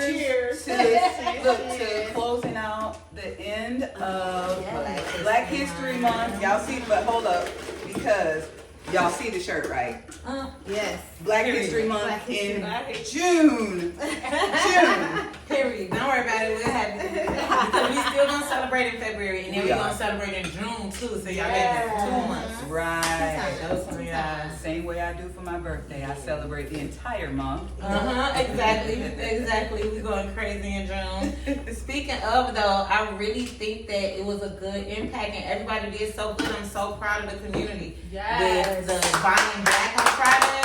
Cheers. To closing out the end of Black History Month. Y'all see, but hold up, because y'all see the shirt, right? Yes. Black History Month in June. Period. Don't worry about it. We'll have it. Because we still gonna celebrate in February, and then we're gonna celebrate in June too. So y'all got 2 months. Right. Same way I do for my birthday. I celebrate the entire month. Exactly. We're going crazy in June. Speaking of though, I really think that it was a good impact, and everybody did so good. I'm so proud of the community. With the buying black on Friday.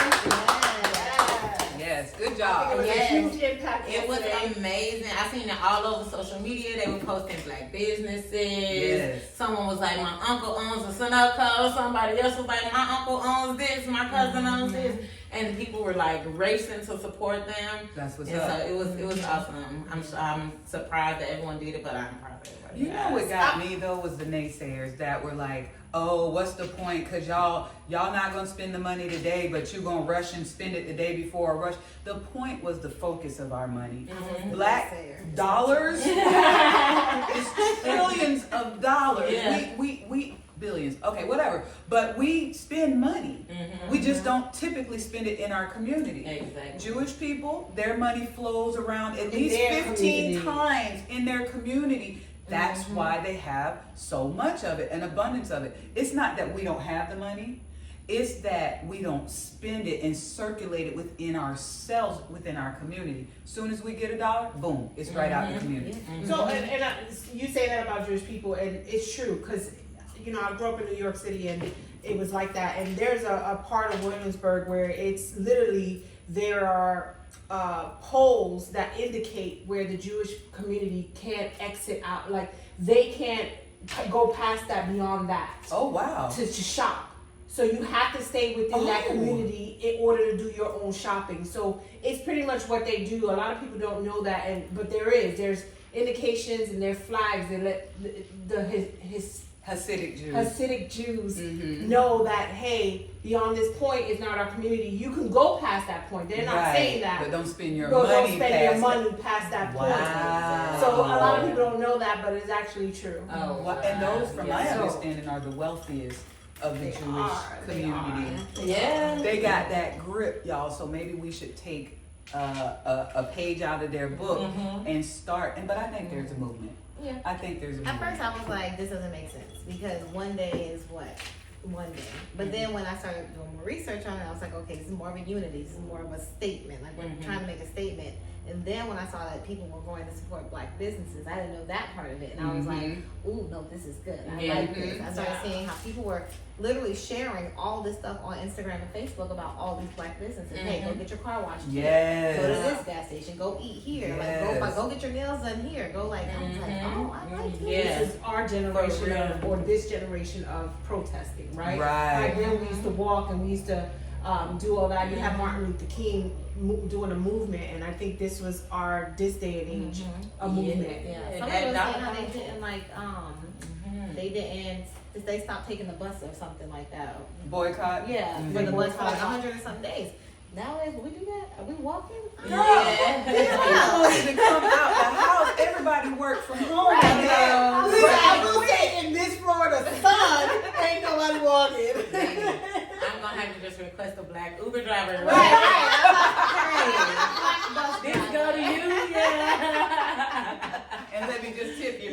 Yes, good job. It was a huge impact. It was amazing. I seen it all over social media. They were posting black businesses. Yes. Someone was like, my uncle owns a Sunoco. Somebody else was like, my uncle owns this. My cousin owns this. And people were like racing to support them. That's what's up. So it was awesome. I'm surprised that everyone did it, but I'm proud of everybody. You know what got me though was the naysayers that were like, oh, what's the point? Cause y'all not gonna spend the money today, but you gonna rush and spend it the day before a rush. The point was the focus of our money. Black dollars is trillions of dollars. Yeah. We billions. Okay, whatever. But we spend money. We just don't typically spend it in our community. Exactly. Jewish people, their money flows around at least 15 times in their community. That's why they have so much of it, an abundance of it. It's not that we don't have the money. It's that we don't spend it and circulate it within ourselves, within our community. Soon as we get $1, boom, it's right out the community. So, you say that about Jewish people, and it's true, because, you know, I grew up in New York City, and it was like that. And there's a part of Williamsburg where it's literally, there are polls that indicate where the Jewish community can't exit out, like they can't go past that, beyond that. Oh wow! To shop, so you have to stay within that community in order to do your own shopping. So it's pretty much what they do. A lot of people don't know that, but there's indications and there's flags that let his Hasidic Jews know that, hey, beyond this point is not our community. You can go past that point. They're not saying that. But don't spend your money past that point. Wow. So a lot of people don't know that, but it's actually true. Oh, wow. And those, from my understanding, are the wealthiest of the Jewish community. Yeah. They got that grip, y'all. So maybe we should take a page out of their book and start. But I think there's a movement. Yeah. I think there's a movement. At first I was like, this doesn't make sense, because one day is what? One day. But then when I started doing more research on it, I was like, okay, this is more of a unity. This is more of a statement. Like, we're trying to make a statement. And then when I saw that people were going to support black businesses, I didn't know that part of it. And I was like, ooh, no, this is good. I like this. I started seeing how people were literally sharing all this stuff on Instagram and Facebook about all these black businesses. Hey, go get your car washed here. Go to this gas station. Go eat here. Like, go get your nails done here. Go like, I was like, oh, I like this. This is our generation or this generation of protesting, right? Like then we used to walk and we used to do all that. You have Martin Luther King doing a movement, and I think this was this day and age a movement. Somebody was saying how they didn't they stopped taking the bus or something like that. Boycott? For the bus for like 100 and some days. Nowadays, we do that? Are we walking? People need to come out the house. Everybody work from home. I will say, in this Florida sun, ain't nobody walking. I'm gonna have to just request a black Uber driver. This go to you, And let me just tip you.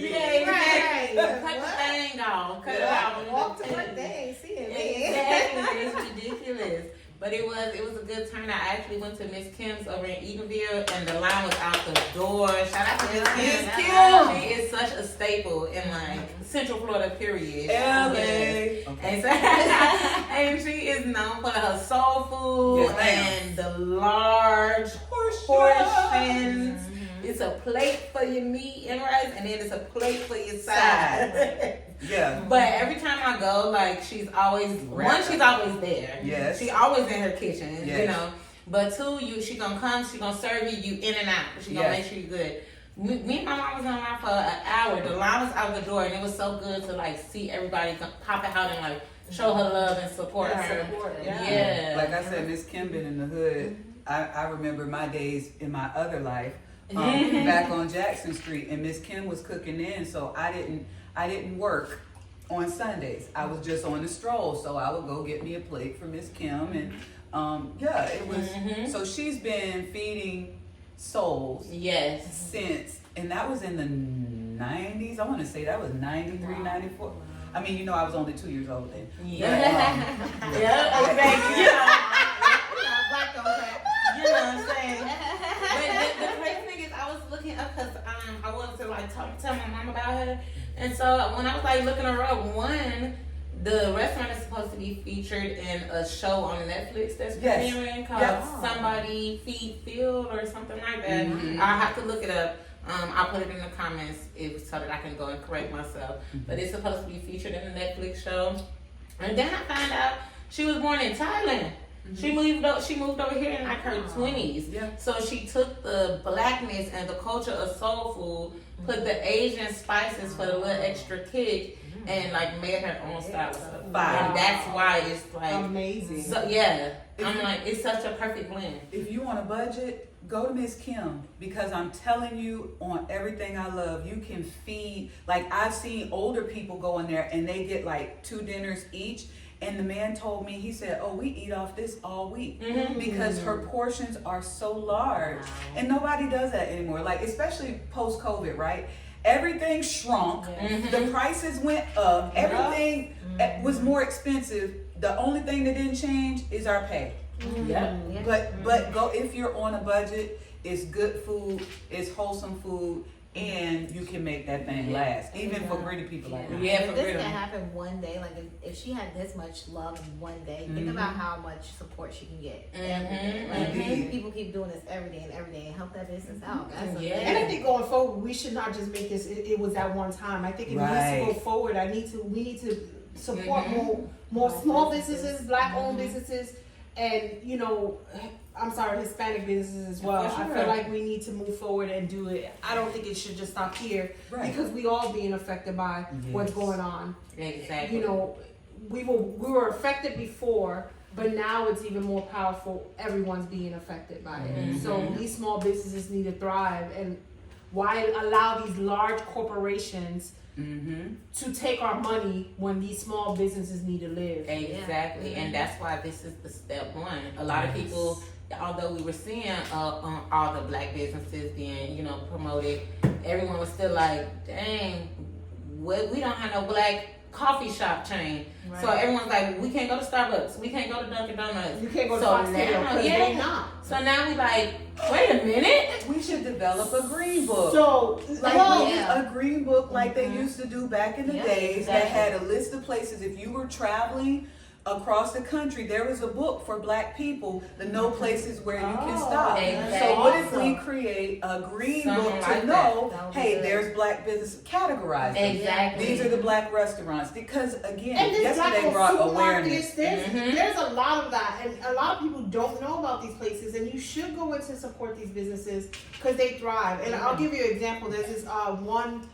Cut the thing off. Cut it off. Walk to work, they ain't seeing me. Exactly. It's ridiculous. But it was a good turnout. I actually went to Miss Kim's over in Edenville, and the line was out the door. Shout out to Miss Kim. She is such a staple in like Central Florida, period. And, so, and she is known for her soul food and the large portions. It's a plate for your meat and rice, and then it's a plate for your side. But every time I go, like, she's always there. Yes. She always in her kitchen, you know. But two, she gonna come, she gonna serve you in and out. She gonna make sure you're good. Me and my mom was in line for an hour. The line was out the door, and it was so good to like see everybody pop out and like show her love and support her. Like I said, Miss Kim been in the hood. I remember my days in my other life back on Jackson Street, and Miss Kim was cooking then, so I didn't work on Sundays. I was just on the stroll, so I would go get me a plate for Miss Kim, and it was. So she's been feeding souls since, and that was in the 90s. I want to say that was 93, 94. I mean, I was only 2 years old then. Exactly. Black don't crack. You know what I'm saying? But the crazy thing is, I was looking up because I wanted to like tell my mom about her, and so when I was like looking her up, the restaurant is supposed to be featured in a show on Netflix that's premiering called Somebody Feed Field or something like that. I'll have to look it up. I'll put it in the comments so that I can go and correct myself. But it's supposed to be featured in the Netflix show. And then I found out she was born in Thailand. She moved over here in like her 20s. Yeah. So she took the blackness and the culture of soul food, put the Asian spices for the little extra kick, and like made her own style of stuff. And that's why it's like amazing. So I'm like, it's such a perfect blend. If you want a budget, go to Miss Kim, because I'm telling you, on everything I love, you can feed. Like, I've seen older people go in there and they get like 2 dinners each. And the man told me, he said, "Oh, we eat off this all week," because her portions are so large. And nobody does that anymore. Like, especially post-COVID, right? Everything shrunk. The prices went up. Everything was more expensive. The only thing that didn't change is our pay. But go, if you're on a budget, it's good food, it's wholesome food, and you can make that thing last, even for gritty people like me. If this can happen one day, like if she had this much love in one day, think about how much support she can get every day. Like, people keep doing this every day and help that business out. That's and I think going forward, we should not just make this. It was that one time. I think it needs to go forward. We need to support more small businesses, black-owned businesses, and Hispanic businesses as well. I feel like we need to move forward and do it. I don't think it should just stop here because we all being affected by what's going on. Exactly. We were affected before, but now it's even more powerful. Everyone's being affected by it. So these small businesses need to thrive, and why allow these large corporations to take our money when these small businesses need to live? Exactly, and that's why this is the step one. A lot of people, although we were seeing all the black businesses being, promoted, everyone was still like, dang, we don't have no black coffee shop chain. Right. So everyone's like, we can't go to Starbucks, we can't go to Dunkin' Donuts. You can't go to Foxtail. They're not. So now we like, wait a minute. We should develop a green book. So, a green book like they used to do back in the days that had a list of places. If you were traveling across the country, there was a book for black people, the no places where you can stop. Exactly. So what if we create a green book to know, hey, there's black business categorized. Exactly. These are the black restaurants. Because again, yesterday brought awareness. There's a lot of that, and a lot of people don't know about these places, and you should go in to support these businesses because they thrive. And I'll give you an example. There's this one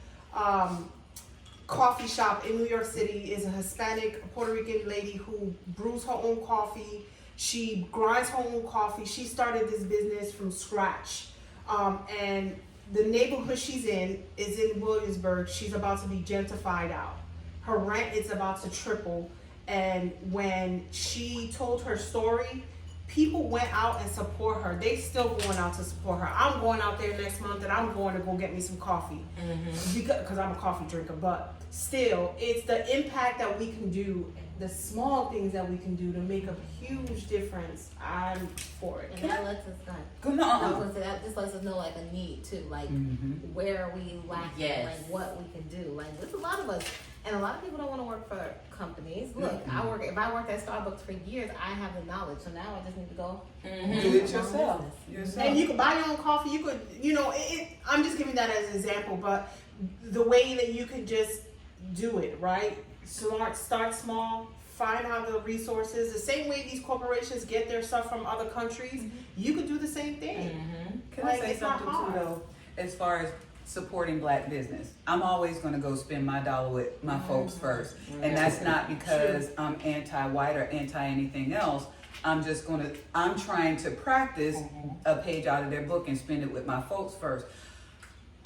coffee shop in New York City. Is a Hispanic Puerto Rican lady who brews her own coffee. She grinds her own coffee. She started this business from scratch. And the neighborhood she's in is in Williamsburg. She's about to be gentrified out. Her rent is about to triple. And when she told her story, people went out and support her. They still going out to support her. I'm going out there next month and I'm going to go get me some coffee because I'm a coffee drinker. But still, it's the impact that we can do, the small things that we can do to make a huge difference. I'm for it. And that lets us that just lets us know like a need too, like where are we lacking, like what we can do. Like there's a lot of us. And a lot of people don't want to work for companies. Look, if I worked at Starbucks for years, I have the knowledge. So now I just need to go do it yourself. And you can buy your own coffee. You could, I'm just giving that as an example, but the way that you can just do it, right? Start small, find out the resources. The same way these corporations get their stuff from other countries, you could do the same thing. Can I say something too, though, as far as supporting black business? I'm always going to go spend my dollar with my folks first. And that's not because I'm anti-white or anti anything else. I'm trying to practice a page out of their book and spend it with my folks first.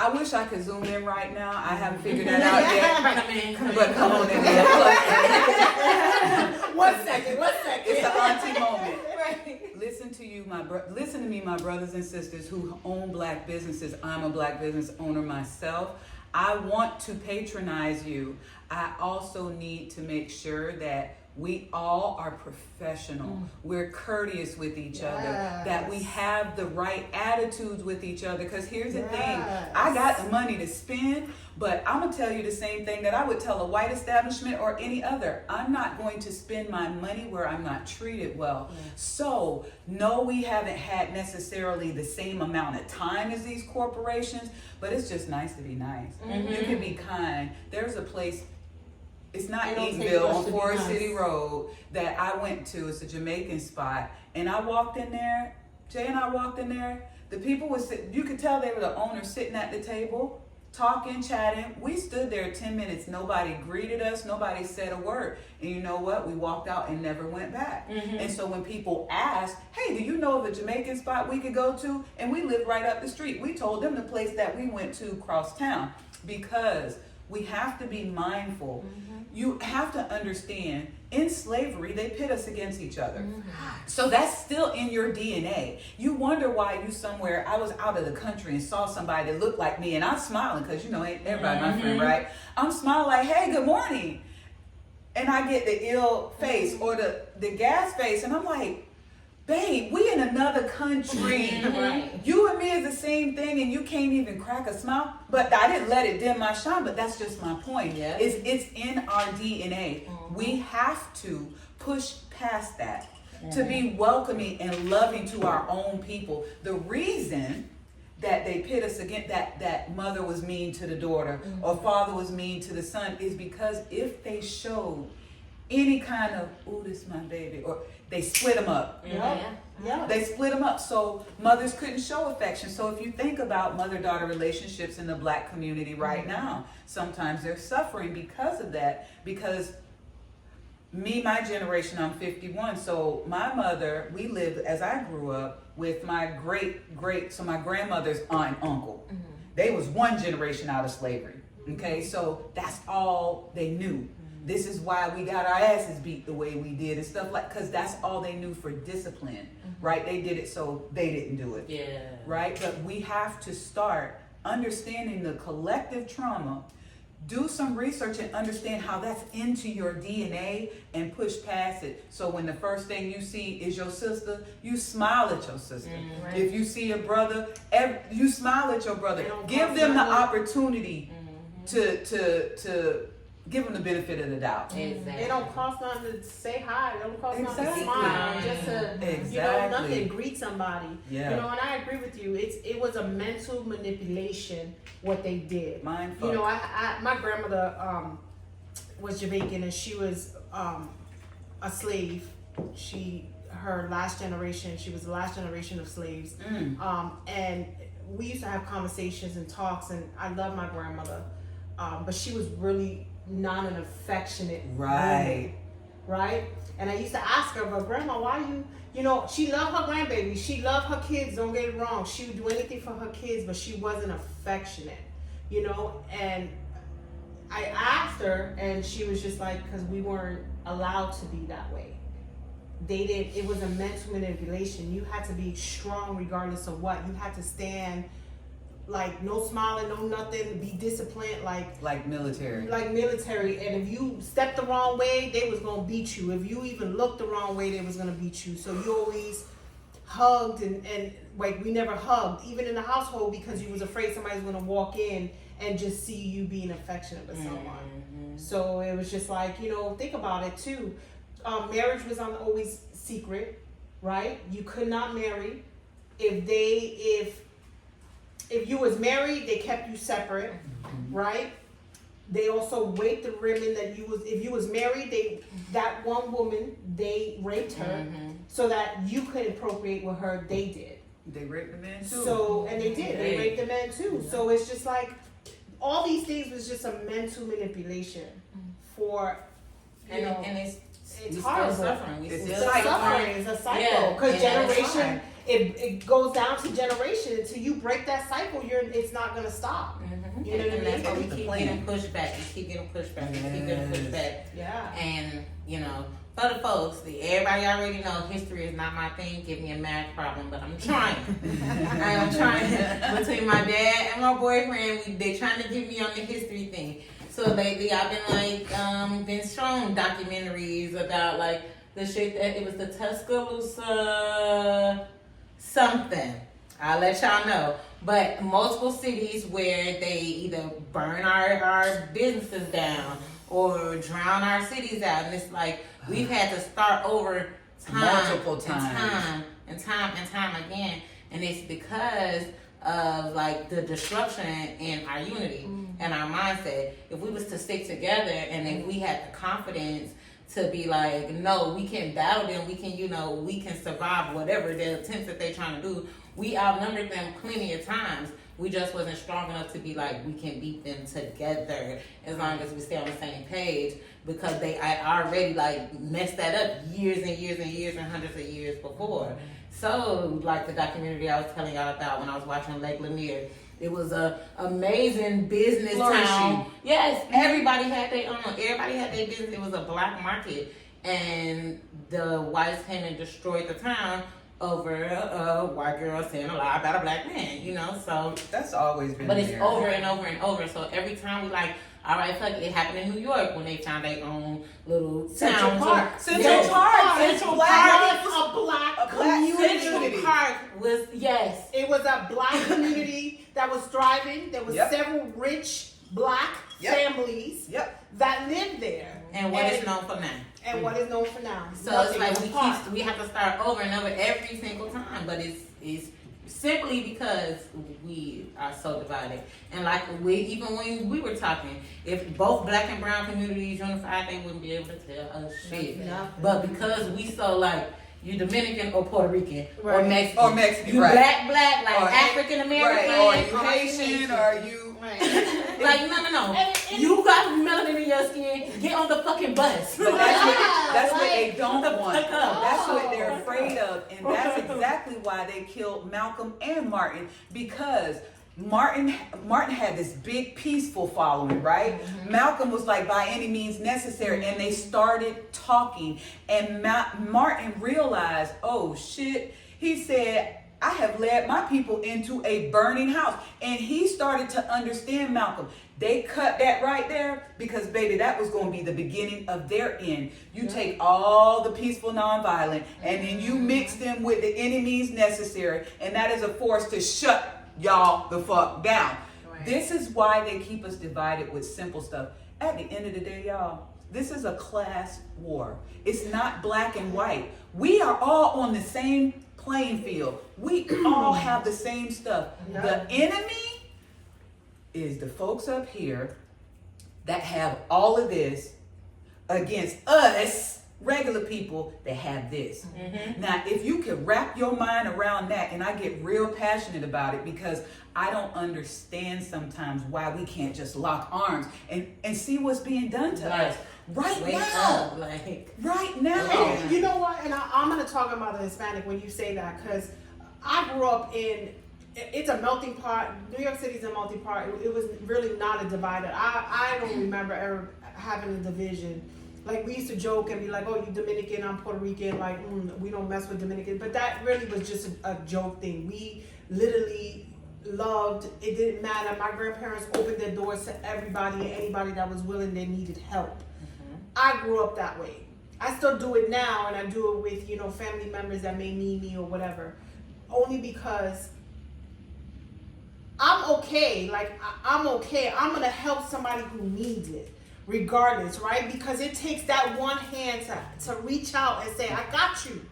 I wish I could zoom in right now. I haven't figured that out yet. But come on in there. 1 second. It's an auntie moment. Right. Listen to me, my brothers and sisters who own black businesses. I'm a black business owner myself. I want to patronize you. I also need to make sure that we all are professional. We're courteous with each other. That we have the right attitudes with each other. Because here's the thing. I got the money to spend, but I'm going to tell you the same thing that I would tell a white establishment or any other. I'm not going to spend my money where I'm not treated well. So, no, we haven't had necessarily the same amount of time as these corporations, but it's just nice to be nice. You can be kind. There's a place, it's not Eatonville, on Forest City Road, that I went to. It's a Jamaican spot. And I walked in there, Jay and I walked in there. The people was, you could tell they were the owners sitting at the table, talking, chatting. We stood there 10 minutes. Nobody greeted us. Nobody said a word. And you know what? We walked out and never went back. And so when people asked, hey, do you know of a Jamaican spot we could go to? And we lived right up the street. We told them the place that we went to across town, because we have to be mindful. You have to understand, in slavery, they pit us against each other. So that's still in your DNA. You wonder why you somewhere, I was out of the country and saw somebody that looked like me, and I'm smiling because, you know, ain't everybody my friend, right? I'm smiling like, hey, good morning. And I get the ill face or the gas face, and I'm like, babe, we in another country. You and me is the same thing, and you can't even crack a smile. But I didn't let it dim my shine, but that's just my point. It's in our DNA. We have to push past that to be welcoming and loving to our own people. The reason that they pit us against, that mother was mean to the daughter or father was mean to the son, is because if they showed any kind of, ooh, this is my baby, or they split them up. They split them up so mothers couldn't show affection. So if you think about mother-daughter relationships in the black community right now, sometimes they're suffering because of that. Because my generation, I'm 51, so my mother, we lived, as I grew up, with my so my grandmother's aunt and uncle. They was one generation out of slavery, okay? So that's all they knew. This is why we got our asses beat the way we did and stuff like, because that's all they knew for discipline, right? They did it so they didn't do it, right? But we have to start understanding the collective trauma, do some research and understand how that's into your DNA and push past it. So when the first thing you see is your sister, you smile at your sister. If you see a brother, you smile at your brother. Give them the opportunity to give them the benefit of the doubt. It don't cost nothing to say hi. It don't cost nothing to smile. Just to, you know, nothing, greet somebody. You know, and I agree with you. It was a mental manipulation what they did. Mindful. You know, my grandmother was Jamaican, and she was a slave. She was the last generation of slaves. And we used to have conversations and talks, and I love my grandmother, but she was really not an affectionate woman, right? And I used to ask her, but grandma, why you know, she loved her grandbaby, she loved her kids, don't get it wrong, she would do anything for her kids, but she wasn't affectionate, you know. And I asked her, and she was just like, because we weren't allowed to be that way. It was a mental manipulation. You had to be strong regardless of what. You had to stand, like, no smiling, no nothing, be disciplined, like military. And if you stepped the wrong way, they was gonna beat you. If you even looked the wrong way, they was gonna beat you. So you always hugged, and like, we never hugged, even in the household, because you was afraid somebody's gonna walk in and just see you being affectionate with someone. So it was just like, you know, think about it too. Marriage was always secret, right? You could not marry. If you was married, they kept you separate, right? They also raped the women if you was married, that one woman, they raped her so that you couldn't procreate with her. They did. They raped the men too. So, and they did. They raped the men too. So it's just like, all these things was just a mental manipulation for, and it's It's we horrible. still suffering. We It's still a cycle. suffering. It's a cycle Yeah, because and that's generation hard. it goes down to generation until you break that cycle. It's not gonna stop. Mm-hmm. You know what I And that's why we It's the keep plan. getting pushed back. We keep getting pushed back. We keep getting pushed back. Yeah. And you know, for the folks, everybody already know history is not my thing. Give me a math problem, but I'm trying. I'm trying. Between my dad and my boyfriend, they trying to get me on the history thing. So lately, I've been like, been shown documentaries about like the shit that it was the Tuscaloosa something. I'll let y'all know. But multiple cities where they either burn our businesses down or drown our cities out, and it's like we've had to start over Multiple time and time again, and it's because of like the disruption in our unity and our mindset. If we was to stick together and if we had the confidence to be like, no, we can battle them, we can, we can survive whatever the attempts that they're trying to do. We outnumbered them plenty of times. We just wasn't strong enough to be like, we can beat them together as long as we stay on the same page, because I already like messed that up years and years and years and hundreds of years before. So like the documentary I was telling y'all about when I was watching Lake Lanier, it was a amazing business town. Yes, everybody had their own. Everybody had their business. It was a black market, and the whites came and destroyed the town over a white girl saying a lie about a black man. So That's always been but it's there. over and over and over. So every time we like, all right, fuck it. It happened in New York when they found their own little Central town. Park. Central Park. Central Black. Park. A black A black community. Central Park was, yes. It was a black community that was thriving. There was Yep. several rich black Yep. families Yep. that lived there. And what is known for now. And what is known for now. So Nothing it's like apart. we have to start over and over every single time, but it's simply because we are so divided. And like even when we were talking, if both black and brown communities unified, they wouldn't be able to tell us shit. Nothing. But because we so like, you Dominican or Puerto Rican or Right. Mexican, Or Mexican, you right. black like Or- African American, Right. Or you Haitian, or you. Right. like no. You got melanin in your skin. Get on the fucking bus. But that's what they don't the want. fuck up. That's what they're afraid of. And that's exactly why they killed Malcolm and Martin, because Martin had this big peaceful following, right? Malcolm was like, by any means necessary, and they started talking, and Martin realized, oh shit, he said, I have led my people into a burning house. And he started to understand Malcolm. They cut that right there because, baby, that was going to be the beginning of their end. You take all the peaceful nonviolent and then you mix them with the enemies necessary, and that is a force to shut y'all the fuck down. Right. This is why they keep us divided with simple stuff. At the end of the day, y'all, this is a class war. It's not black and white. We are all on the same playing field. We all have the same stuff. Yeah. The enemy is the folks up here that have all of this against us, regular people that have this. Now, if you can wrap your mind around that, and I get real passionate about it because I don't understand sometimes why we can't just lock arms and see what's being done to us right Wake now. up, like. Right now. And you know what? And I'm going to talk about the Hispanic when you say that, because I grew up in, it's a melting pot. New York City's a melting pot. It was really not a divider. I don't remember ever having a division. Like, we used to joke and be like, oh, you Dominican, I'm Puerto Rican. Like, we don't mess with Dominican. But that really was just a joke thing. We literally loved, it didn't matter. My grandparents opened their doors to everybody and anybody that was willing, they needed help. I grew up that way. I still do it now, and I do it with, family members that may need me or whatever. Only because I'm okay. Like, I'm okay. I'm going to help somebody who needs it, regardless, right? Because it takes that one hand to reach out and say, I got you.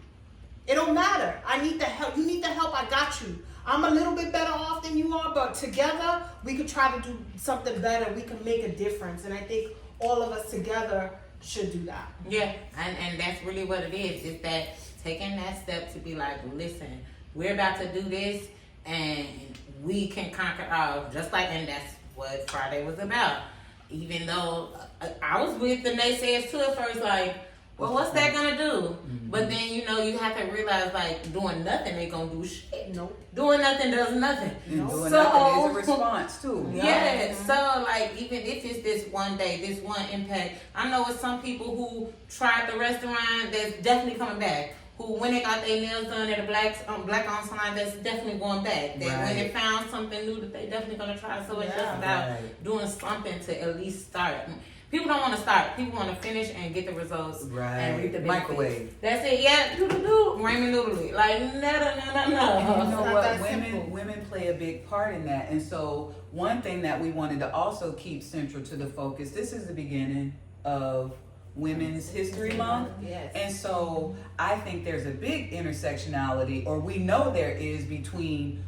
It don't matter. I need the help. You need the help. I got you. I'm a little bit better off than you are, but together we could try to do something better. We can make a difference. And I think all of us together should do that. Yeah, and that's really what it is. It's that taking that step to be like, listen, we're about to do this, and we can conquer all. Just like, and that's what Friday was about. Even though I was with the naysayers too at first, like, Well, what's that gonna do? But then you have to realize like doing nothing ain't gonna do shit. Nope. Doing nothing does nothing. And doing So- nothing is a response too. Yeah, so like even if it's this one day, this one impact, I know it's some people who tried the restaurant that's definitely coming back. Who when they got their nails done at a black on salon, that's definitely going back. That when they found something new, that they definitely gonna try. So it's just about doing something to at least start. People don't want to start. People want to finish and get the results and reap the benefits. Microwave. That's it. Yeah, do Raymond noodle. Like no. And you know what? Women play a big part in that. And so one thing that we wanted to also keep central to the focus. This is the beginning of Women's History Month. Yes. And so I think there's a big intersectionality, or we know there is, between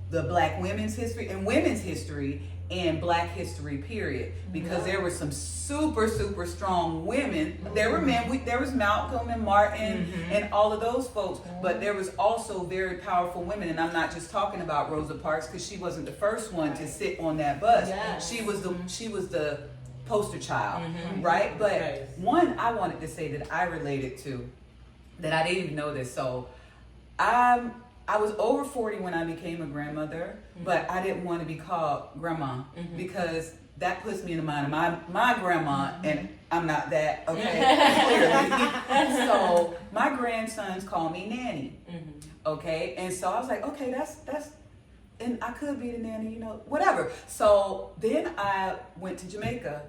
the Black women's history and women's history and Black history period, because there were some super strong women. There were men. There was Malcolm and Martin and all of those folks, but there was also very powerful women. And I'm not just talking about Rosa Parks, because she wasn't the first one to sit on that bus. She was the poster child, right? But one I wanted to say that I related to, that I didn't even know this. So I was over 40 when I became a grandmother, but I didn't want to be called grandma because that puts me in the mind of my grandma, and I'm not that, okay, clearly. So my grandsons call me nanny, okay? And so I was like, okay, that's, and I could be the nanny, whatever. So then I went to Jamaica,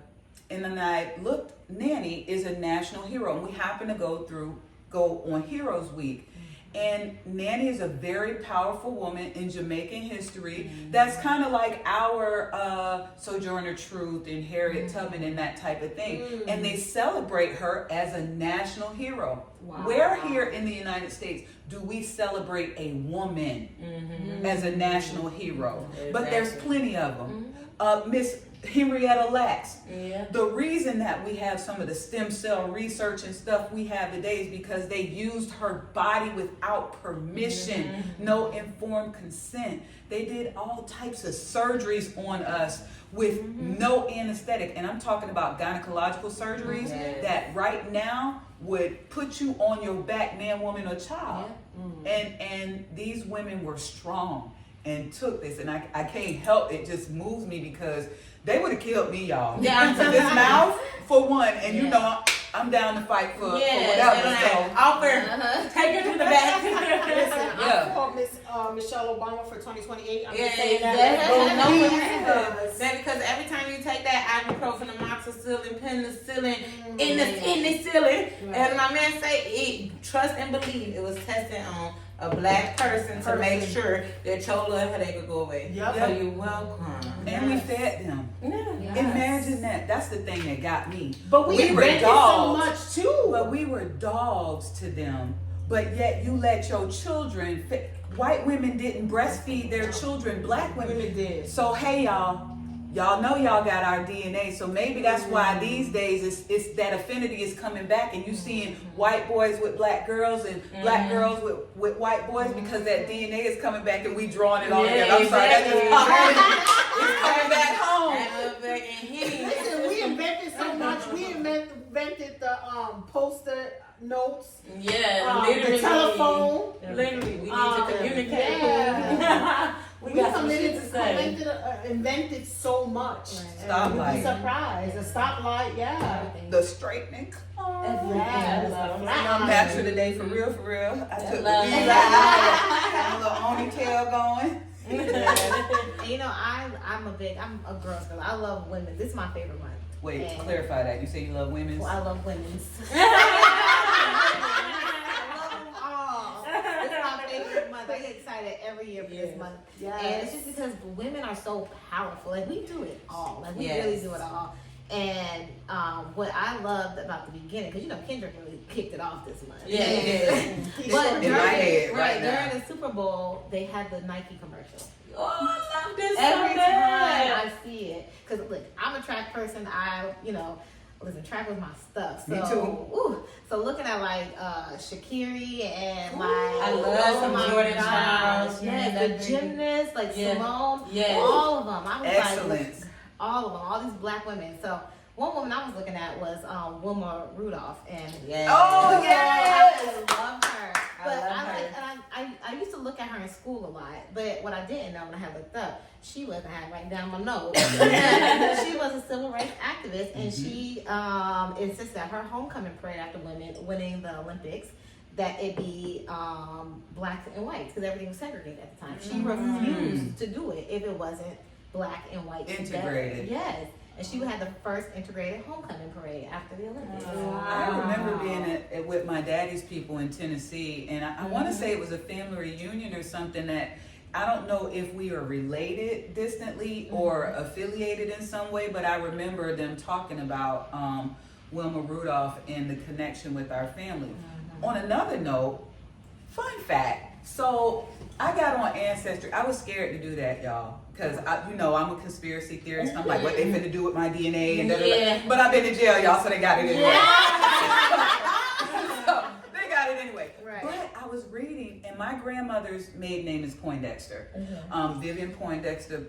and then I looked, nanny is a national hero, and we happened to go on Heroes Week. And Nanny is a very powerful woman in Jamaican history. That's kind of like our Sojourner Truth and Harriet Tubman and that type of thing. And they celebrate her as a national hero. Wow. Where here in the United States do we celebrate a woman as a national hero? But there's plenty of them. Miss Henrietta Lacks. The reason that we have some of the stem cell research and stuff we have today is because they used her body without permission, no informed consent. They did all types of surgeries on us with no anesthetic. And I'm talking about gynecological surgeries that right now would put you on your back, man, woman, or child. And these women were strong and took this, and I can't help it, just moves me, because they would have killed me, y'all. Yeah, this mouth for one, and I'm down to fight for whatever. So offer, take her to the back. Listen, I called Miss Michelle Obama for 2028. I'm just saying that because every time you take that ibuprofen, amoxicillin, penicillin, in the ceiling, and my man say, trust and believe, it was tested on a Black person to make sure that your little headache would go away. So you're welcome. And we fed them. Imagine that. That's the thing that got me. But we were dogs so much too. But we were dogs to them. But yet you let your children. White women didn't breastfeed their children. Black women did. So hey, y'all know y'all got our DNA, so maybe that's why these days it's that affinity is coming back, and you seeing white boys with black girls and black girls with white boys, because that DNA is coming back and we drawing it all together. I'm sorry, that's just it's coming back home. Listen, we invented so much. We invented the poster notes. Literally. The telephone. Literally, we need to communicate. We got some shit to say. Invented so much. Stoplight. You'd be surprised. A stoplight, The straightening car. I'm natural today, for real. I took the lead got a little ponytail going. I'm a girl's girl. I love women. This is my favorite month. Wait, clarify that. You say you love women's? Well, I love women's. I get excited every year for this month. And it's just because women are so powerful. Like, we do it all. Like, we really do it all. And what I loved about the beginning, because Kendrick really kicked it off this month. But during the Super Bowl, they had the Nike commercial. Oh, I love this Every so time I see it, because look, I'm a track person. Listen, track was my stuff. So, me too. So looking at like Shaqiri and I love some Jordan Charles. The gymnasts like Simone. All of them. I was excellent. Like, all of them, all these black women. So One woman I was looking at was Wilma Rudolph, and Yeah. Oh, yes. I love her. But love I her. like, and I used to look at her in school a lot. But what I didn't know when I had looked up, she wasn't had right down my notes. She was a civil rights activist, and she insisted that her homecoming parade after women winning the Olympics, that it be black and white, because everything was segregated at the time. She refused to do it if it wasn't black and white Integrated. together. Yes. And she had the first integrated homecoming parade after the Olympics. I remember being with my daddy's people in Tennessee, and I want to say it was a family reunion or something that I don't know if we are related distantly or affiliated in some way, but I remember them talking about Wilma Rudolph and the connection with our family. On another note, fun fact. So I got on Ancestry. I was scared to do that, y'all, because I'm a conspiracy theorist. I'm like, what they finna do with my DNA and Yeah. But I've been in jail, y'all, so they got it anyway. So they got it anyway. Right. But I was reading, and my grandmother's maiden name is Poindexter. Vivian Poindexter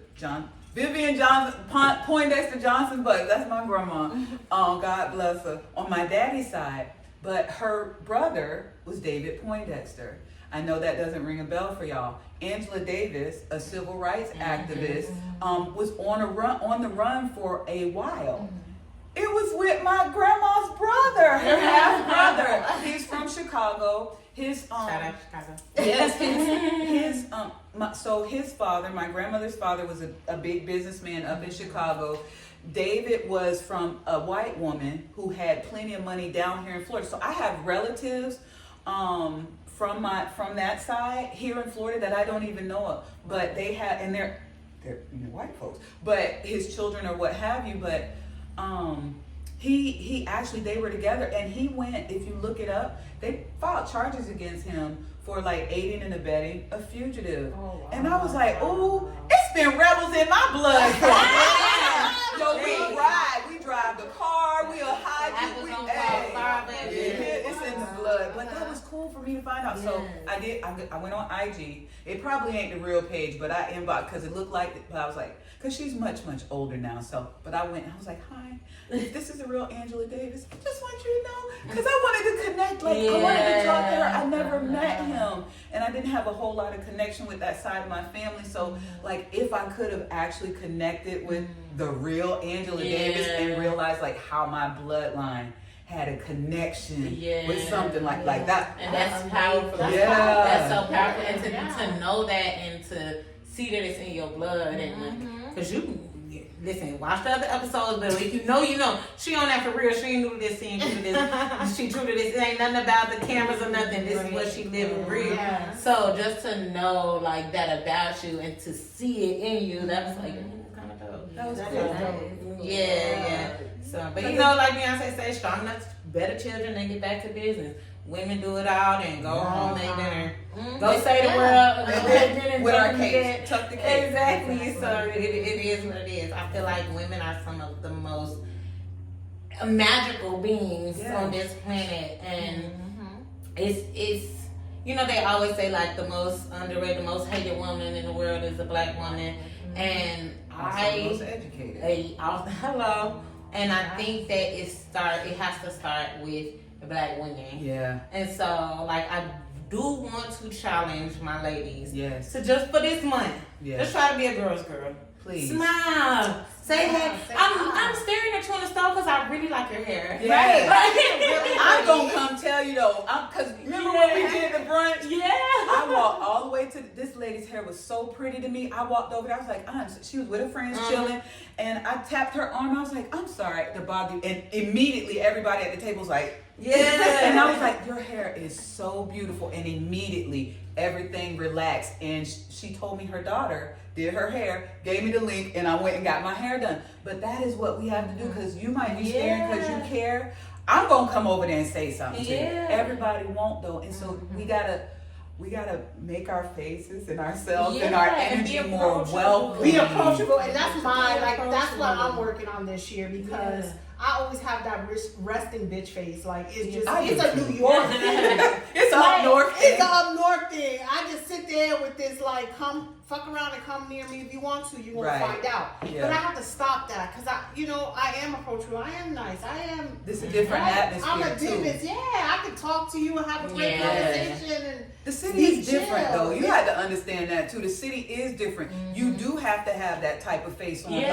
Poindexter Johnson, but that's my grandma. God bless her. On my daddy's side, but her brother was David Poindexter. I know that doesn't ring a bell for y'all. Angela Davis, a civil rights activist, was on the run for a while. It was with my grandma's brother, her half brother. He's from Chicago. His Shout out Chicago. yes, his father, my grandmother's father, was a big businessman up in Chicago. David was from a white woman who had plenty of money down here in Florida. So I have relatives from that side here in Florida that I don't even know of, but they have, and they're white folks, but his children or what have you. But he actually, they were together, and he went, if you look it up, they filed charges against him for like aiding and abetting a fugitive. Oh, wow. And I was like, ooh, it's been rebels in my blood. Yo, we drive the car, we'll hide it's in the blood. But that was cool for me to find out. So I went on IG. It probably ain't the real page, but I inboxed because it looked like it. But I was like, because she's much, much older now. So, but I went and I was like, hi, if this is the real Angela Davis, I just want you to know, because I wanted to connect. Like, I wanted to talk to her. I never met him. And I didn't have a whole lot of connection with that side of my family. So, like, if I could have actually connected with the real Angela Davis and realized, like, how my bloodline had a connection with something like that. And that's powerful. That's so powerful. And to know that and to see that it's in your blood. And because you, listen, watch the other episodes, but if you know, she on that for real. She ain't new to this, she ain't true to this. She true to this. It ain't nothing about the cameras or nothing. This is what she live and breathe. Yeah. So just to know like that about you and to see it in you, that was like kind of dope. That was cool. Yeah. So, but like Beyonce says, strong enough, better children, they get back to business. Women do it all and go home, make dinner, go say the world, and then with our cake, tuck the cake. Exactly. So it is what it is. I feel like women are some of the most magical beings on this planet, and it's they always say like the most underrated, the most hated woman in the world is a black woman, and the most educated. Hello. And I think that it has to start with the black women. Yeah. And so, like, I do want to challenge my ladies. Yes. To just for this month, just try to be a girl's girl. Please. Smile. Say hey. I'm staring at you in the store because I really like your hair. Yeah. Right. I'm gonna come tell you though, because remember when we did the brunch? Yeah. I walked all the way to this lady's hair was so pretty to me. I walked over there. I was like, she was with her friends chilling, and I tapped her arm. I was like, I'm sorry to bother you, and immediately everybody at the table was like, yeah. And I was like, your hair is so beautiful, and immediately everything relaxed. And she told me her daughter did her hair, gave me the link, and I went and got my hair done. But that is what we have to do, because you might be staring because you care. I'm gonna come over there and say something to you. Everybody won't though, and so we gotta make our faces and ourselves and our energy more welcome. Be approachable, and that's what I'm working on this year, because I always have that resting bitch face. Like it's just I it's do a too. New York thing. It's Like, up north. It's an up north thing. I just sit there with this like, come fuck around and come near me if you want to. You won't Right. find out. Yeah. But I have to stop that because I am approachable. I am nice. I am. This is a different atmosphere I'm a too. divot. Yeah, I can talk to you and have a great conversation. And The city be is different chill. though. You have to understand that too. The city is different. You do have to have that type of face on up there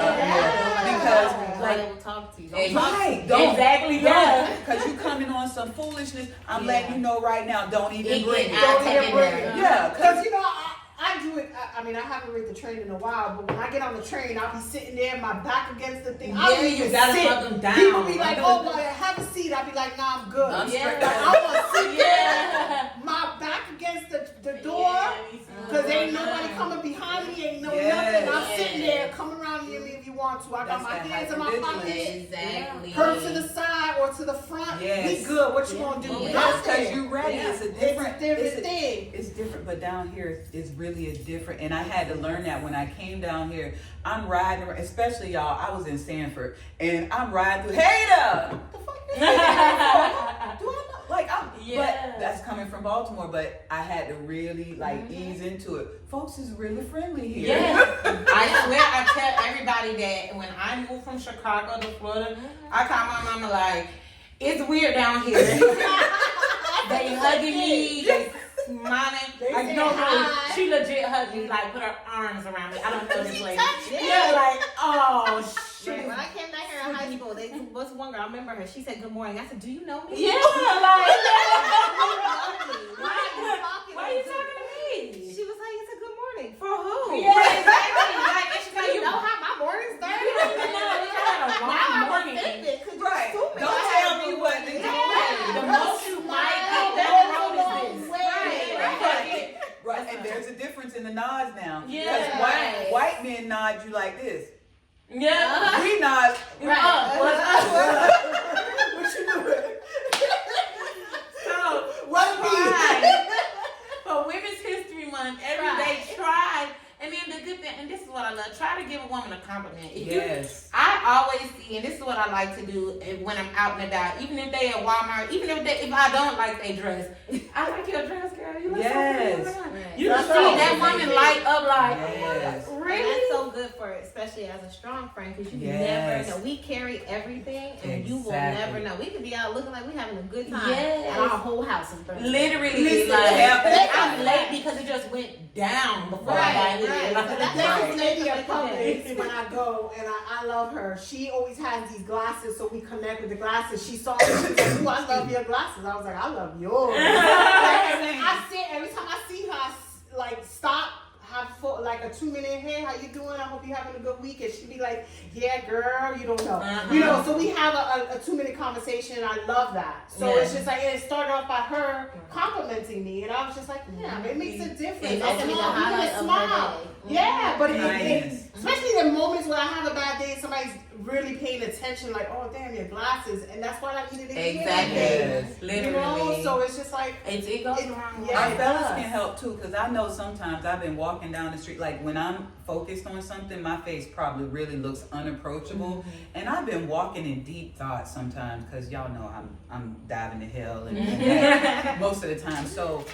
because Like, like will talk to you. right, don't Exactly, yeah. because you coming on some foolishness. I'm letting you know right now. Don't even bring it. I'll Don't take even it bring there. it. Yeah, Because I do it. I mean, I haven't ridden the train in a while, but when I get on the train, I'll be sitting there, my back against the thing. I don't Yeah, even you gotta sit. fuck them down. People be like, "Oh, well, have a seat." I'll be like, "Nah, I'm good." I'm Yeah. straight. Like, I want to sit Yeah. there, my back against the door, because ain't nobody coming behind me, ain't no nothing. I'm sitting there, come around near me if you want to. I got That's my that hands in my pocket. Exactly. Her to the side or to the front. Yes. We good. What you gonna do? Yeah. That's Nothing. because you ready. It's a different, It's a thing. It's different, but down here it's really a different. And I had to learn that when I came down here. I'm riding, especially y'all. I was in Sanford, and I'm riding through. Hey there, what the fuck is that? Do I know? Like but that's coming from Baltimore. But I had to really like ease into it. Folks is really friendly here. Yeah. I swear, I tell everybody that when I moved from Chicago to Florida, I call my mama like, it's weird down here. They hugging me, they smiling. They Like, say no, hi. she legit hugged me, like put her arms around me. I don't know this lady. touched me. Yeah, like, oh shit. When I came down here in high school, there was one girl, I remember her, she said good morning. I said, do you know me? Yeah, like, Why why are you talking to me? She was like, it's a good morning. For who? Yeah, exactly. Like, and she's Do like, you know how my morning's started? You don't even know. We had a Now long I'm morning. offended, 'cause you Right. assume Don't I tell have me a what morning. to do. The most you might get Smile down the road goes a is long this. way. Right. Right. And there's a difference in the nods now. Yeah. Because white men nod you like this. Yeah. We nod. Right. What you doing? So, What try. For Women's History Month, every Try. day try. And then the good thing, and this is what I love, try to give a woman a compliment. If Yes. I always see, and this is what I like to do when I'm out and about, even if they at Walmart, even if I don't like their dress, I like your dress, girl. You look Yes. so good. Right. You That's can see right. that woman light up like, Yes. And really? that's so good for, especially as a strong friend, because you Yes. never know. We carry everything, and you will Exactly. never know. We could be out looking like we having a good time, Yes. and our whole house is burning. Literally, Listen, like, yeah. I'm late because it just went down before I got Right, here. right. Like, So that's There's right. this lady at Make a Publix when I go, and I love her. She always has these glasses, so we connect with the glasses. She saw me, she was like, "Ooh, I love your glasses." I was like, "I love yours." I sit every time I see her, like stop. Have like a 2-minute, hey, how you doing? I hope you're having a good week. And she'd be like, yeah, girl, you don't know. You know, so we have a 2-minute conversation, and I love that. So Yeah. it's just like, and it started off by her complimenting me, and I was just like, yeah, it makes a difference. And that can be the Smile, you highlight can of smile. her day. Yeah, but Kindness. especially the moments when I have a bad day, somebody's really paying attention, like, oh damn, your glasses, and that's what I needed to hear. Exactly. Yes. Literally. You know, so it's just like, it goes wrong. yeah. Our it fellas does. can help too, because I know sometimes I've been walking down the street, like when I'm focused on something, my face probably really looks unapproachable. And I've been walking in deep thought sometimes, because y'all know I'm diving to hell and most of the time. So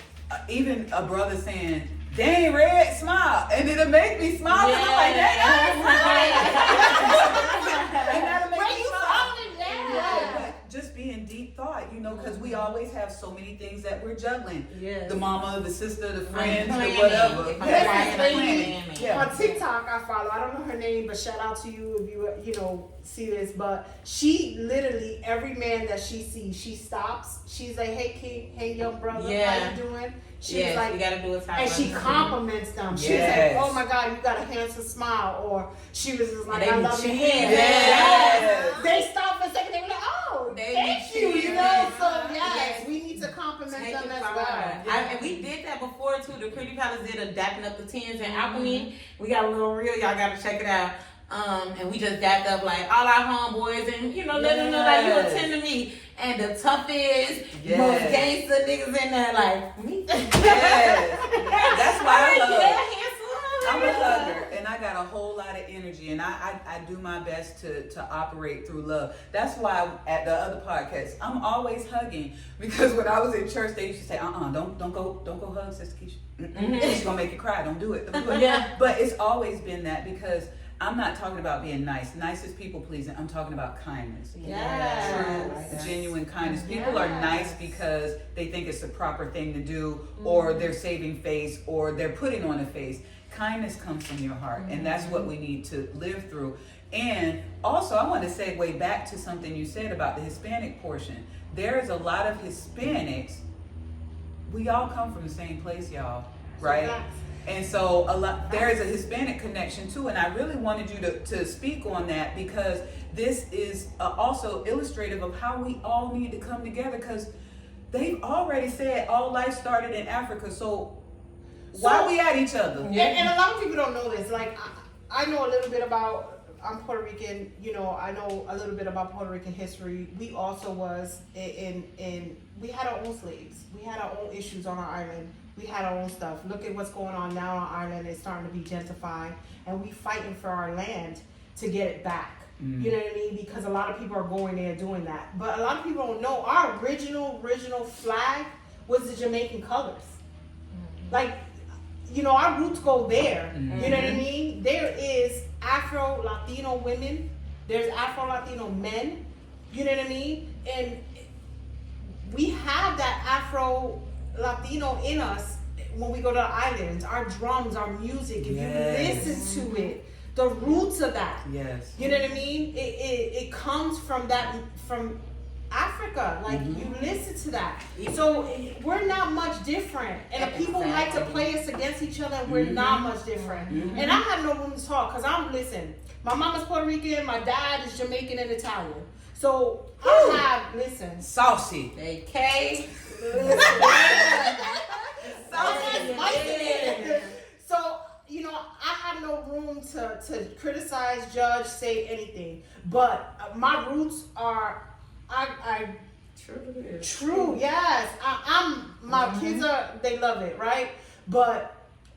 even a brother saying, dang, Red, smile. And it'll make me smile. And I'm like, dang, and that'll make me smile. Yeah, but just be in deep thought, you know, because we always have so many things that we're juggling. Yes. The mama, the sister, the friends, the planning. whatever. If I'm Yes, trying to lady. plan. Yeah. On TikTok, I follow. I don't know her name, but shout out to you if you see this. But she literally, every man that she sees, she stops. She's like, "Hey, King, hey, young brother, Yeah. how you doing?" She's Yes, like, you gotta do it. and she compliments them. She's Yes. like, "Oh my God, you got a handsome smile," or she was just like, They "I be love your cheering. hair." Yes. They stop for a second. They were like, "Oh, They thank be you," you cheering. know. So yes, Yes. we need to compliment Take them it as far. well. And we did that before too. The Pretty Palace did a dapping up the tens in Alchemy. We got a little reel. Y'all gotta check it out. And we just dapped up like all our homeboys, and let them know like you Yes. attend to me. And the toughest, Yes. most gangster niggas in there like me. Yes. That's why I love. Yeah, handsome. I'm a hugger, and I got a whole lot of energy, and I do my best to operate through love. That's why at the other podcast, I'm always hugging, because when I was in church, they used to say, don't go hug Sister Keisha. She's gonna make you cry. Don't do it. Don't do it. Yeah. But it's always been that, because I'm not talking about being nice. Nice is people pleasing. I'm talking about kindness. Yes. True, genuine kindness. People are nice because they think it's the proper thing to do, or they're saving face, or they're putting on a face. Kindness comes from your heart, and that's what we need to live through. And also, I want to segue back to something you said about the Hispanic portion. There is a lot of Hispanics. We all come from the same place, y'all, right? And so there is a Hispanic connection too, and I really wanted you to speak on that, because this is also illustrative of how we all need to come together, because they've already said all life started in Africa, so why we at each other? And a lot of people don't know this. Like, I know a little bit about, I'm Puerto Rican, I know a little bit about Puerto Rican history. We also was we had our own slaves. We had our own issues on our island. We had our own stuff. Look at what's going on now on our island. It's starting to be gentrified, and we fighting for our land to get it back. You know what I mean? Because a lot of people are going there doing that. But a lot of people don't know our original flag was the Jamaican colors. Like, our roots go there. You know what I mean? There is Afro-Latino women. There's Afro-Latino men. You know what I mean? And we have that Afro-Latino in us when we go to the islands. Our drums, our music, if you listen to it, the roots of that. Yes. You know what I mean? It comes from Africa. Like, you listen to that. So we're not much different. And the people like to play us against each other, and we're not much different. And I have no room to talk, because listen, my mama's Puerto Rican, my dad is Jamaican and Italian. So Saucy. Okay. So, I have no room to criticize, judge, say anything. But my roots are, True, yes. My kids they love it, right? But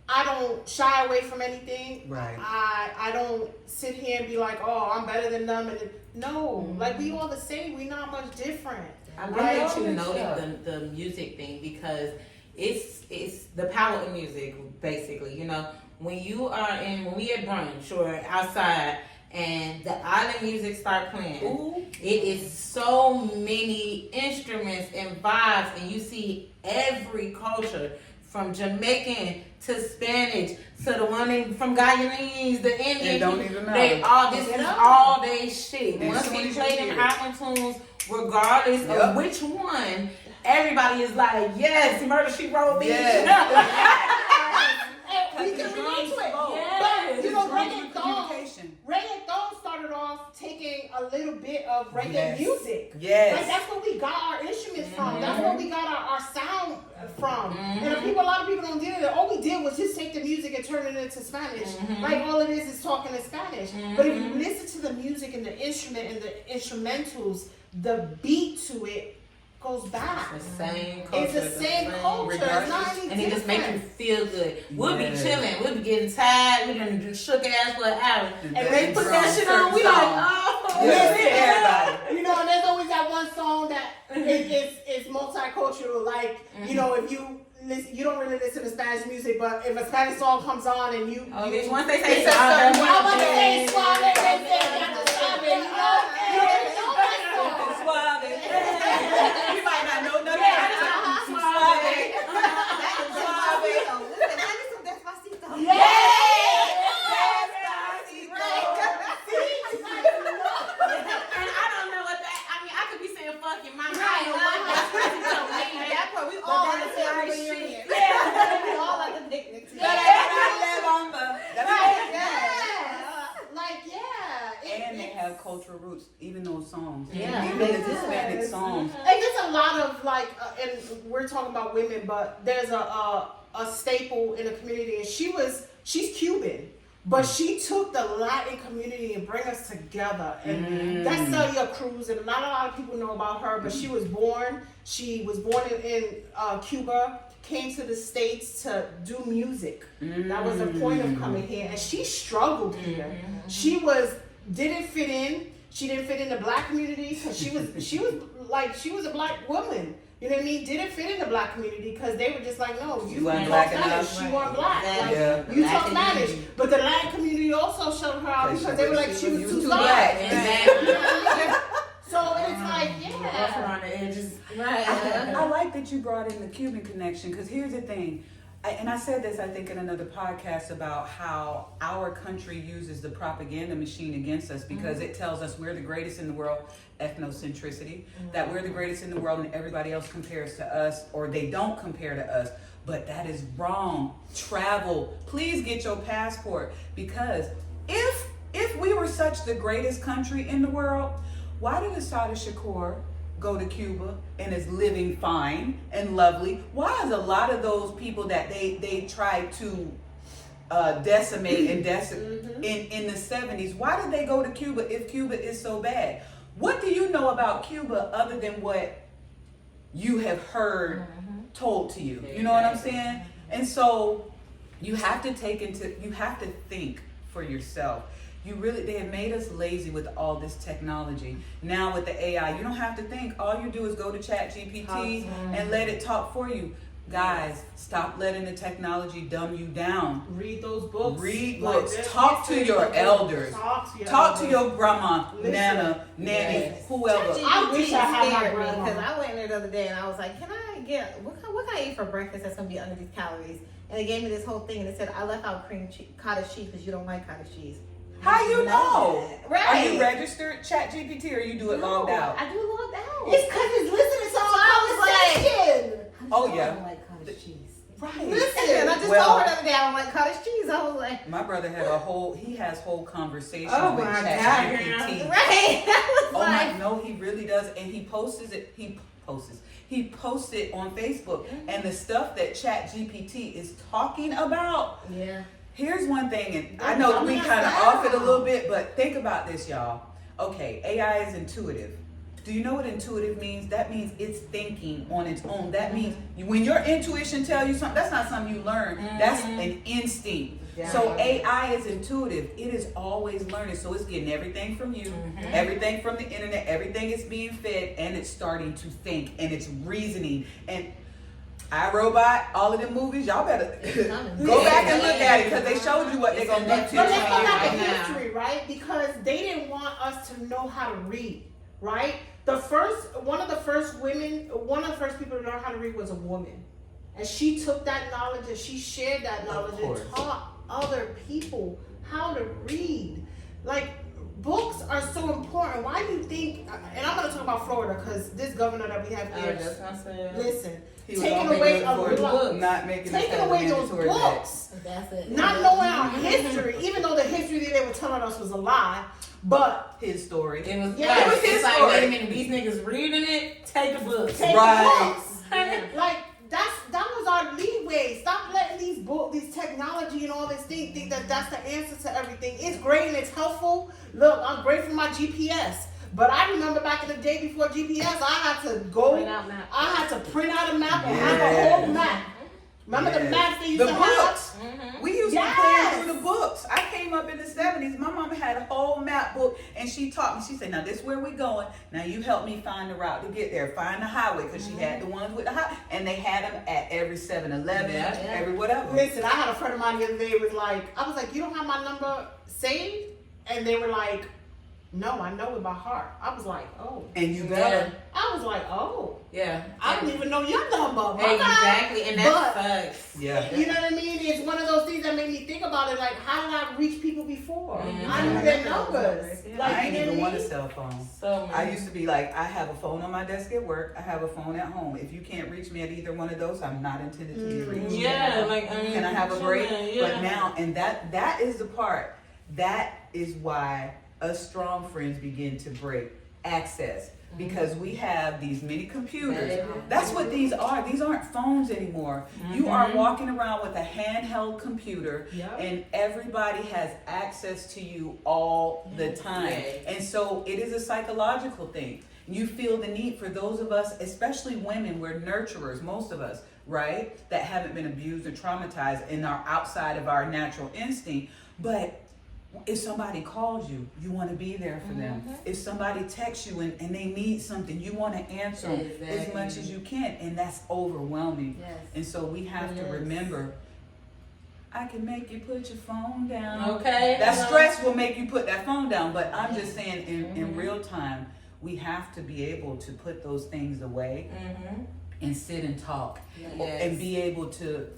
I don't shy away from anything. Right. I don't sit here and be like, oh, I'm better than them. No, like, we all the same. We not much different. I'm glad that you noted the music thing, because it's the power of music, basically. When we at brunch or outside, and the island music start playing, it is so many instruments and vibes, and you see every culture, from Jamaican to Spanish to the one from Guyanese, the Indian. It don't even matter. This is all they shit. And Once soon we as play you them hear it. island tunes, regardless of which one, everybody is like, yes, Murder She Wrote me. Yes. We can relate to it. Yes. Reggaeton started off taking a little bit of reggae music. Yes. Like, that's where we got our instruments from. That's where we got our sound from. And a lot of people don't do it. All we did was just take the music and turn it into Spanish. Like, all it is talking in Spanish. But if you listen to the music and the instrument and the instrumentals, the beat to it goes back. It's the same culture. It's the same culture. It's not any and it just makes you different. feel good. We'll be chilling. We'll be getting tired. We're gonna do shook ass for an hour. And they put that shit on. We like, oh, everybody. And there's always that one song that is multicultural. Like, if you listen, you don't really listen to Spanish music, but if a Spanish song comes on and you once they say suave, suave, they say Suave. You might not know nothing. And I don't know what that. I mean, I could be saying fucking mama. I don't know what that's That part, we all that at is the my family shit. reunion. Yeah. We all at the picnic together. And they have cultural roots, even those songs. Yeah. Even the Hispanic songs. And there's a lot of and we're talking about women, but there's a staple in the community, and she's Cuban, but she took the Latin community and bring us together. And that's Celia Cruz, and not a lot of people know about her, but she was born in Cuba. came to the States to do music. That was her point of coming here, and she struggled here. She didn't fit in. She didn't fit in the black community because she was a black woman. You know what I mean? Didn't fit in the black community because they were just like, no, you weren't talk black Spanish. enough. She weren't black. Exactly. Yeah. You Black talk Spanish. community. But the Latin community also showed her out because they were like, she was too black. black. So it's like, Rough yeah. around the edges. Right. I like that you brought in the Cuban connection, because here's the thing. And I said this, I think, in another podcast about how our country uses the propaganda machine against us because it tells us we're the greatest in the world, ethnocentricity, that we're the greatest in the world and everybody else compares to us, or they don't compare to us. But that is wrong. Travel. Please get your passport, because if we were such the greatest country in the world, why did Assata Shakur go to Cuba and is living fine and lovely? Why is a lot of those people that they tried to decimate and in the 70s, why did they go to Cuba if Cuba is so bad? What do you know about Cuba other than what you have heard told to you? You know what I'm saying? And so you have to think for yourself. They have made us lazy with all this technology. Now with the AI, you don't have to think. All you do is go to ChatGPT and let it talk for you. Guys, stop letting the technology dumb you down. Read those books. Read Like books. this. Talk to your elders. Talk to your grandma, Listen. nana, nanny, Yes. whoever. I wish I had my scared me grandma. because I went in there the other day and I was like, can I get what can I eat for breakfast that's gonna be under these calories? And they gave me this whole thing and it said I left out cottage cheese because you don't like cottage cheese. How you know? Right. Are you registered ChatGPT or you do it logged out? I do logged out. It's because it's listening to our I was like- conversation. Oh, I yeah. don't like cottage cheese. Right. Listen, and I just Well- told her the other day I don't like cottage cheese. I was like, My brother had he has whole conversations Oh with my God, ChatGPT. right. I was Oh like, my, no, he really does, and he posts it. He posts it on Facebook, and the stuff that ChatGPT is talking about. yeah. Here's one thing, and I know we kind of off it a little bit, but think about this, y'all. Okay, AI is intuitive. Do you know what intuitive means? That means it's thinking on its own. That means when your intuition tells you something, that's not something you learn. That's an instinct. Yeah. So AI is intuitive. It is always learning. So it's getting everything from you, everything from the internet, everything is being fed, and it's starting to think, and it's reasoning. And iRobot, all of them movies, y'all better go back and look at it, because they showed you what they're going to do to But let's you. go back to Right now. history, right? Because they didn't want us to know how to read, right? One of the first people to learn how to read was a woman. And she took that knowledge and she shared that knowledge and taught other people how to read. Like, books are so important. Why do you think, and I'm going to talk about Florida because this governor that we have here, That's what I said. listen, He was taking only away good a for lot, not making taking it as away those mandatory back. books. That's it. Not knowing our history, even though the history that they were telling us was a lie, but His story. It was, Yeah, right. it was his It's like, story. wait a minute, these niggas reading it, take a book. take Right. books. Like that was our leeway. Stop letting these technology and all this thing think that that's the answer to everything. It's great and it's helpful. Look, I'm grateful for my GPS. But I remember back in the day before GPS, I had to go. Print out map. I had to print out a map and have a whole map. Remember the maps they used The to books. have? We used Yes. to plan through the books. I came up in the 70s. My mama had a whole map book, and she taught me. She said, now this is where we're going. Now you help me find the route to get there. Find the highway, because she had the ones with the highway. And they had them at every 7-Eleven, Yeah. every whatever. Listen, I had a friend of mine the other day I was like, you don't have my number saved? And they were like, no, I know it by heart. I was like, oh. And you better. I was like, oh. Yeah. I don't even know your number. Okay. Exactly, and that sucks. Yeah. You know what I mean? It's one of those things that made me think about it. Like, how did I reach people before? Mhm. I knew their numbers. Yeah. Like, I ain't you know even what I want a mean? cell phone. So I used to be like, I have a phone on my desk at work. I have a phone at home. If you can't reach me at either one of those, I'm not intended to be reached. yeah, like I mean, Can I have a break? Yeah. But now, and that is the part. That is why us strong friends begin to break access, because we have these mini computers. That's what these are. These aren't phones anymore. You are walking around with a handheld computer, Yep. and everybody has access to you all the time. Yeah. And so it is a psychological thing. You feel the need for those of us, especially women, we're nurturers, most of us. right? That haven't been abused or traumatized and are outside of our natural instinct. But if somebody calls you, you want to be there for them. If somebody texts you and they need something, you want to answer them as much as you can. And that's overwhelming. Yes. And so we have to remember, I can make you put your phone down. Okay. That stress will make you put that phone down. But I'm just saying, in real time, we have to be able to put those things away and sit and talk and be able to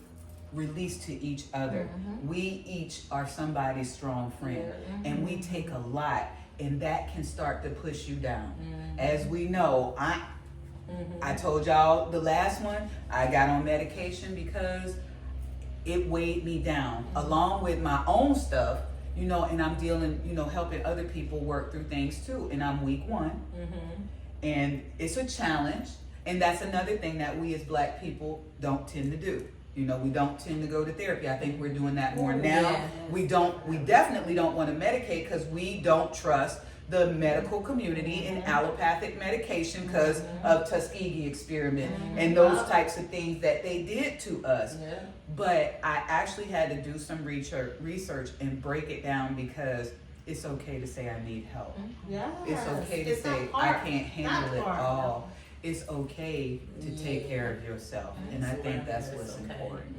release to each other. We each are somebody's strong friend, and we take a lot, and that can start to push you down. As we know, I told y'all the last one, I got on medication because it weighed me down, along with my own stuff, you know, and I'm dealing, you know, helping other people work through things too. And I'm week 1, and it's a challenge. And that's another thing that we as Black people don't tend to do. You know, we don't tend to go to therapy. I think we're doing that more now. We definitely don't want to medicate because we don't trust the medical community in allopathic medication because of Tuskegee experiment and those types of things that they did to us. But I actually had to do some research and break it down because it's okay to say I need help. It's okay to say I can't handle it all. It's okay to take care of yourself, and I think that's what's important.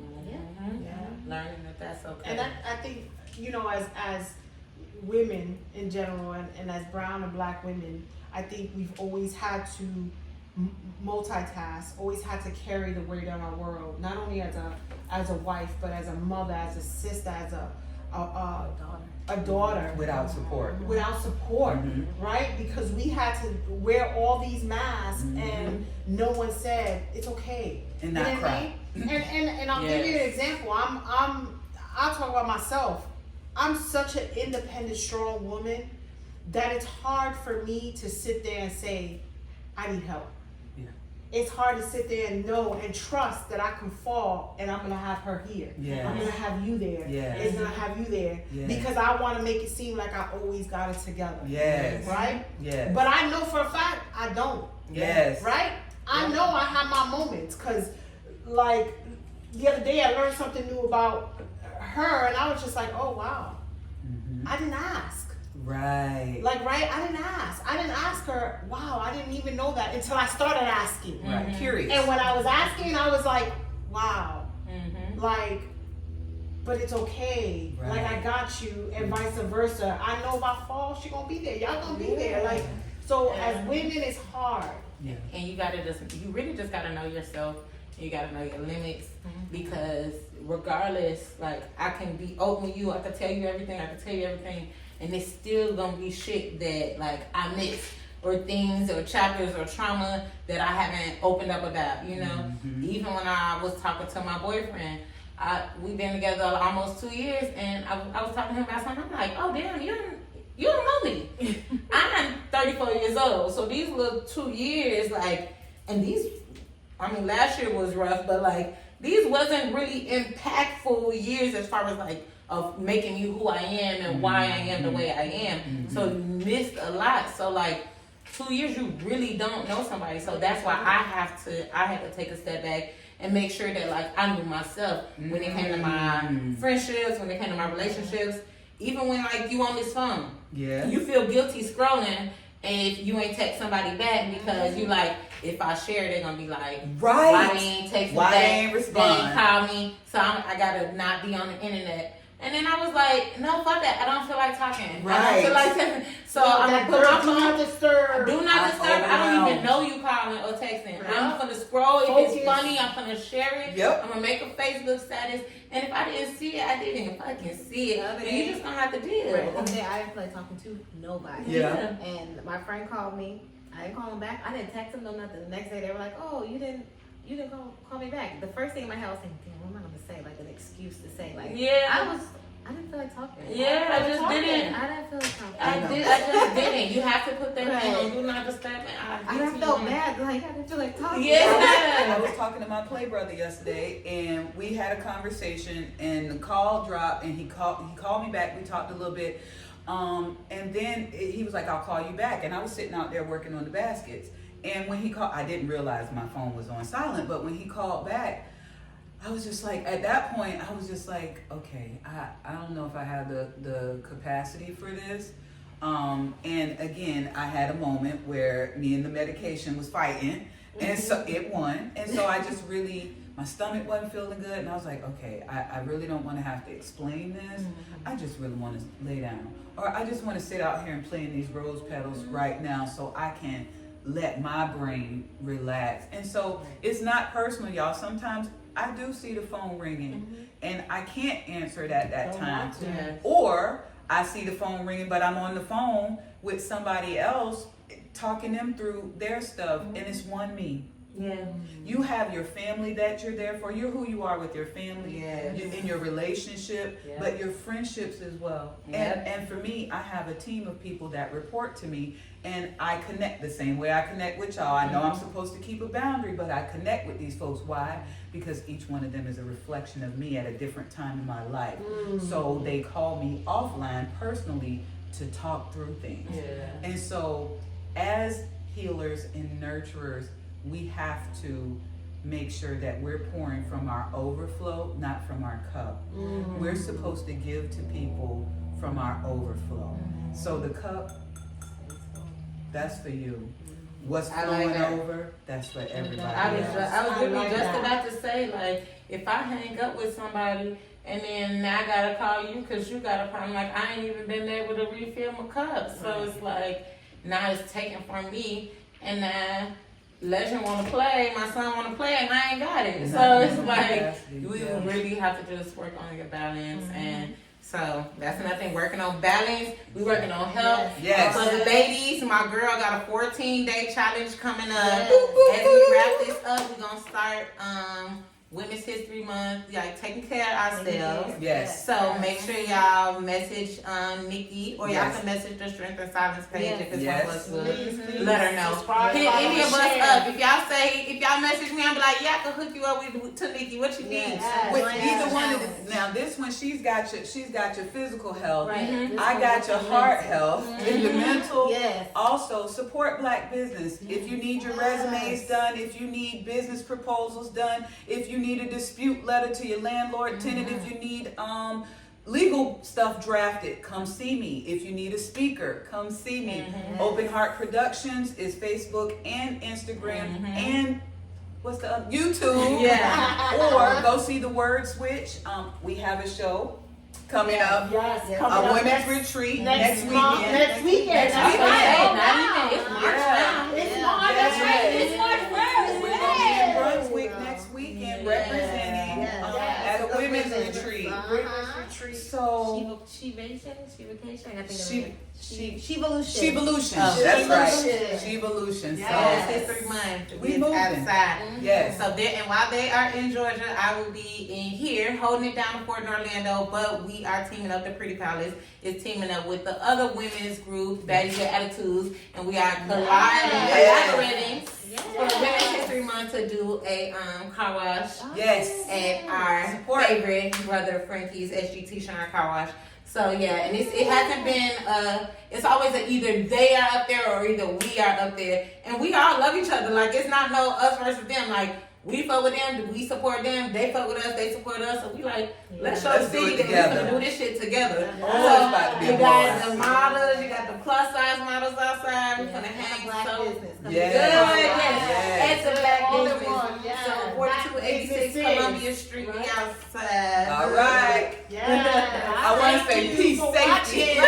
Learning that that's okay. And I think, you know, as women in general, and as brown and Black women, I think we've always had to multitask, always had to carry the weight of our world, not only as a wife, but as a mother, as a sister, as a daughter. Without support. Right? Because we had to wear all these masks and no one said it's okay. And not cry. And I'll give you an example. I'll talk about myself. I'm such an independent, strong woman that it's hard for me to sit there and say, I need help. It's hard to sit there and know and trust that I can fall and I'm gonna have her here. I'm gonna have you there. It's gonna have you there. Because I wanna make it seem like I always got it together. Right? But I know for a fact I don't. Right? I know I have my moments, because like the other day I learned something new about her and I was just like, oh wow. I didn't ask. I didn't ask. I didn't ask her, wow, I didn't even know that until I started asking. Curious. And when I was asking, I was like, wow. Like, but it's okay. Like, I got you, and vice versa. I know if I fall, she gonna be there. Y'all gonna be there. Like, so as women, it's hard. And you really just gotta know yourself. You gotta know your limits, because regardless, like, I can be open with you, I can tell you everything, and it's still gonna be shit that, like, I miss, or things or chapters or trauma that I haven't opened up about, you know. Even when I was talking to my boyfriend, we've been together almost 2 years, and I was talking to him about something. I'm like, oh damn, you don't know me. I'm 34 years old, so these little 2 years, like, and these, I mean, last year was rough, but like, these wasn't really impactful years as far as like of making me who I am and why I am the way I am. So you missed a lot. So like 2 years, you really don't know somebody. So that's why I had to take a step back and make sure that like I knew myself when it came to my friendships, when it came to my relationships, even when like you on this phone, you feel guilty scrolling if you ain't text somebody back, because you like, if I share, they're gonna be like, why they ain't text me back, they ain't respond, they ain't call me, so I gotta not be on the internet. And then I was like, no, fuck that. I don't feel like talking. I don't feel like texting. So I'm gonna put my phone. Do not disturb. Do not disturb. I don't even know you calling or texting. I'm gonna scroll. If it's funny, I'm gonna share it. I'm gonna make a Facebook status. And if I didn't see it, I didn't fucking see it. And you just gonna have to deal. The other day, I didn't feel like talking to nobody. And my friend called me. I didn't call him back. I didn't text him, no nothing. The next day, they were like, oh, you didn't call me back. The first thing in my head, I was thinking, damn, what am I gonna say? Like an excuse to say, like, I didn't feel like talking. I just didn't. I didn't feel like talking. I just didn't. You have to put that thing on. Do not disturb me. I felt bad. Like, I didn't feel like talking. I was talking to my play brother yesterday, and we had a conversation, and the call dropped, and he called me back. We talked a little bit, and then he was like, I'll call you back. And I was sitting out there working on the baskets. And when he called, I didn't realize my phone was on silent, but when he called back, I was just like, at that point, I was just like, okay, I don't know if I have the capacity for this. And again, I had a moment where me and the medication was fighting, and so it won. And so I just really, my stomach wasn't feeling good, and I was like, okay, I really don't want to have to explain this. I just really want to lay down. Or I just want to sit out here and play in these rose petals right now so I can let my brain relax. And so it's not personal, y'all. Sometimes I do see the phone ringing and I can't answer it at that time. Or I see the phone ringing, but I'm on the phone with somebody else talking them through their stuff, and it's one me. Yeah. You have your family that you're there for. You're who you are with your family, Yes. in your relationship, Yeah. but your friendships as well. Yeah. And for me, I have a team of people that report to me, and I connect the same way I connect with y'all. I know I'm supposed to keep a boundary, but I connect with these folks. Why? Because each one of them is a reflection of me at a different time in my life. So they call me offline personally to talk through things. Yeah. And so as healers and nurturers, we have to make sure that we're pouring from our overflow, not from our cup. We're supposed to give to people from our overflow. So the cup, that's for you. What's I like flowing that. over, that's for everybody I was else. literally just about to say, like, if I hang up with somebody and then now I gotta call you because you got a problem, like, I ain't even been able to refill my cup. So it's like, now it's taken from me, and now Legend want to play, my son want to play, and I ain't got it. So it's like, we really have to just work on your balance. And so that's another thing, working on balance. We working on health. Yes. For the ladies, my girl got a 14-day challenge coming up. As we wrap this up, we're gonna start Women's History Month, like taking care of ourselves. Yes. So make sure y'all message Nikki, or y'all Yes. can message the Strength and Silence page if it's Yes. one of us will. Please, Let her know. subscribe, Hit follow, any of us share. up. If y'all message me, I'm be like, yeah, I can hook you up with to Nikki. What you need? Yes. With Yeah. either one of the, now this one, she's got your physical health. Right. Mhm. I got your heart health and the mental. Yes. Also, support Black business. If you need your resumes done, if you need business proposals done, if you need a dispute letter to your landlord, tenant, if you need legal stuff drafted, come see me. If you need a speaker, come see me. Open Heart Productions is Facebook and Instagram and what's the other? YouTube. Yeah. Or go see the Word Switch. We have a show coming up. Yes, Yeah. coming A up women's next retreat next next month. weekend. Next weekend. Next That's weekend. right. Hey, Oh, not wow. even. It's March Yeah. now. It's Yeah. March. That's right. It's Yeah. March 1st. We're gonna be in Brunswick next weekend representing Yes. at a women's retreat. Women's retreat. So She vacation. I think Shevolution. Oh, That's right. Shevolution. Shevolution. Yes. So History Month. We It's moving. outside. yes. So there, and while they are in Georgia, I will be in here holding it down for Orlando. But we are teaming up. The Pretty Palace is teaming up with the other women's group, Baddies with Attitudes, and we are collaborating for Women's History Month to do a car wash Yes. at our Support. favorite brother Frankie's SGT Shine Car Wash. So yeah, and it hasn't been it's always either they are up there or either we are up there, and we all love each other. Like, it's not no us versus them. Like, we fuck with them, we support them, they fuck with us, they support us. So we like, let's show the Let's do city it that we together. can do this shit together. Oh, it's about to be You a got blast. the models, you got the plus size models outside. We're gonna hang Black so business. good. Yes. Yes, it's a black All in business. one, yes. So 4286 Black Columbia Street, we outside. All right. I want to say peace, safety.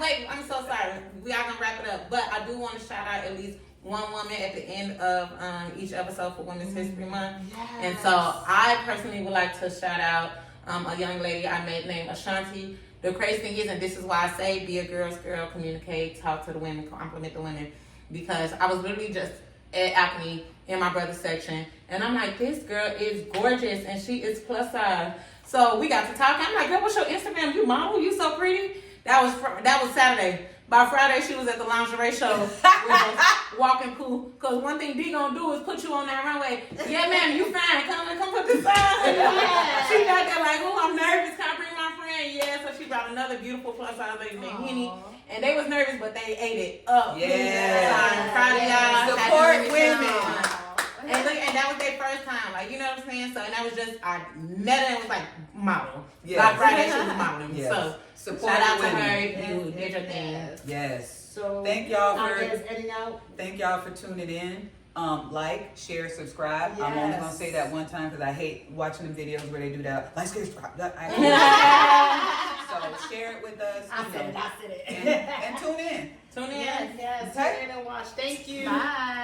Wait, I'm so sorry. We are gonna wrap it up, but I do want to shout out at least one woman at the end of each episode for Women's History Month. And so I personally would like to shout out a young lady I met named Ashanti. The crazy thing is, and this is why I say be a girl's girl, communicate, talk to the women, compliment the women, because I was literally just at Acme in my brother's section, and I'm like, this girl is gorgeous and she is plus size. So we got to talking. I'm like, girl, what's your Instagram? You model? You so pretty. That was Saturday. By Friday, she was at the lingerie show with walking cool. Cause one thing D gonna do is put you on that runway. Yeah, ma'am, you fine. Come put this on. She got there like, oh, I'm nervous. Can I bring my friend? Yeah. So she brought another beautiful plus size lady named Henny, and they was nervous, but they ate it up. Yeah. I'm proud of y'all. Support Happy women. Women's Month. and that was their first time, like, you know what I'm saying? So, and that was just, I met her and was like, model. Yes. Black Friday, she was modeling. Yes. So, Support shout out to women. her if you did your thing. Yes. Yes. So Thank y'all for Andrea's editing out. Thank y'all for tuning in. Like, share, subscribe. I'm only gonna say that one time because I hate watching the videos where they do that. Like, share, subscribe. So share it with us. I said it. And tune in. Tune in. Yes, Okay. tune in and watch. Thank you. Bye.